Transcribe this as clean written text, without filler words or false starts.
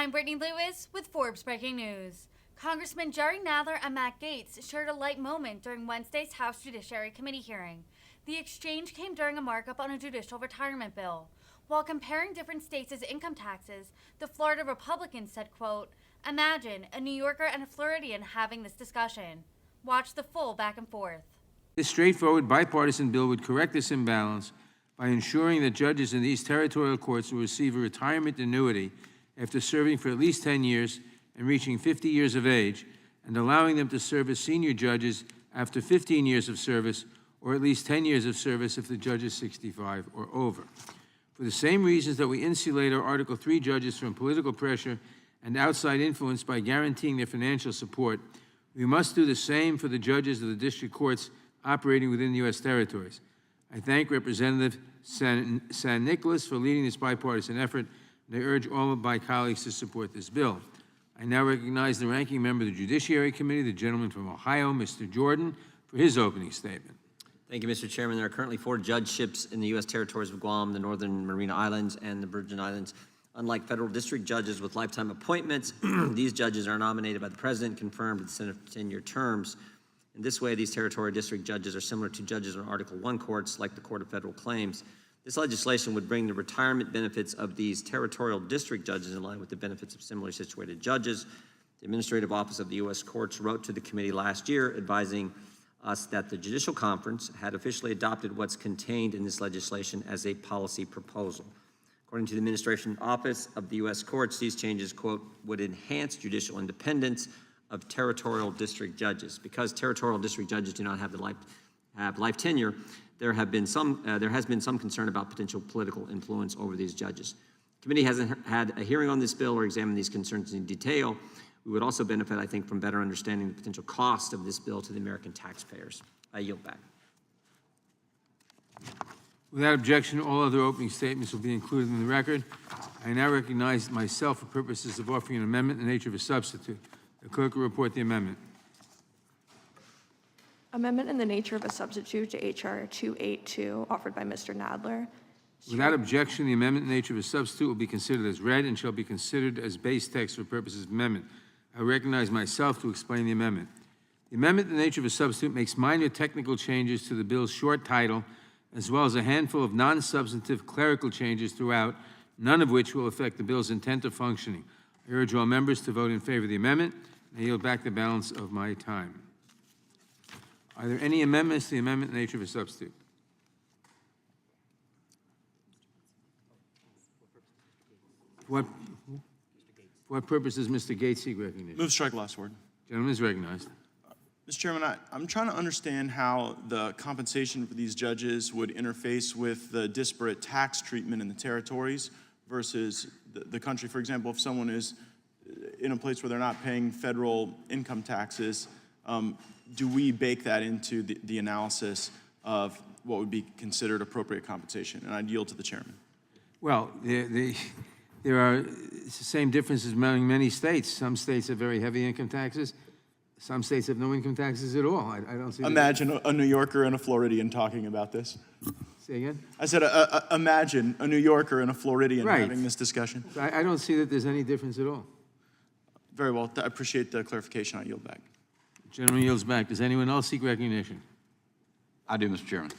I'm Brittany Lewis with Forbes Breaking News. Congressman Jerry Nadler and Matt Gaetz shared a light moment during Wednesday's House Judiciary Committee hearing. The exchange came during a markup on a judicial retirement bill. While comparing different states' income taxes, the Florida Republican said, quote, "Imagine a New Yorker and a Floridian having this discussion." Watch the full back and forth. This straightforward bipartisan bill would correct this imbalance by ensuring that judges in these territorial courts will receive a retirement annuity after serving for at least 10 years and reaching 50 years of age, and allowing them to serve as senior judges after 15 years of service, or at least 10 years of service if the judge is 65 or over. For the same reasons that we insulate our Article 3 judges from political pressure and outside influence by guaranteeing their financial support, we must do the same for the judges of the district courts operating within the U.S. territories. I thank Representative San Nicolas for leading this bipartisan effort, and I urge all of my colleagues to support this bill. I now recognize the ranking member of the Judiciary Committee, the gentleman from Ohio, Mr. Jordan, for his opening statement. Thank you, Mr. Chairman. There are currently 4 judgeships in the U.S. territories of Guam, the Northern Mariana Islands, and the Virgin Islands. Unlike federal district judges with lifetime appointments, these judges are nominated by the President, confirmed at the 10-year terms. In this way, these territorial district judges are similar to judges in Article I courts, like the Court of Federal Claims. This legislation would bring the retirement benefits of these territorial district judges in line with the benefits of similarly situated judges. The Administrative Office of the U.S. Courts wrote to the committee last year advising us that the Judicial Conference had officially adopted what's contained in this legislation as a policy proposal. According to the Administration Office of the U.S. Courts, these changes, quote, would enhance judicial independence of territorial district judges. Because territorial district judges do not have life tenure, there has been some concern about potential political influence over these judges. The committee hasn't had a hearing on this bill or examined these concerns in detail. We would also benefit, I think, from better understanding the potential cost of this bill to the American taxpayers. I yield back. Without objection, all other opening statements will be included in the record. I now recognize myself for purposes of offering an amendment in the nature of a substitute. The clerk will report the amendment. Amendment in the nature of a substitute to H.R. 282, offered by Mr. Nadler. Without objection, the amendment in the nature of a substitute will be considered as read and shall be considered as base text for purposes of amendment. I recognize myself to explain the amendment. The amendment in the nature of a substitute makes minor technical changes to the bill's short title, as well as a handful of non-substantive clerical changes throughout, none of which will affect the bill's intent or functioning. I urge all members to vote in favor of the amendment, and I yield back the balance of my time. Are there any amendments to the amendment in the nature of a substitute? For what purpose does Mr. Gaetz seek recognition? Move strike last word. Gentleman is recognized. Mr. Chairman, I'm trying to understand how the compensation for these judges would interface with the disparate tax treatment in the territories versus the country. For example, if someone is in a place where they're not paying federal income taxes, do we bake that into the analysis of what would be considered appropriate compensation? And I'd yield to the chairman. Well, there are the same differences among many states. Some states have very heavy income taxes. Some states have no income taxes at all. I don't see. Imagine a New Yorker and a Floridian talking about this. Say again? I said, imagine a New Yorker and a Floridian having this discussion. I don't see that there's any difference at all. Very well. I appreciate the clarification. I yield back. Gentleman yields back. Does anyone else seek recognition? I do, Mr. Chairman.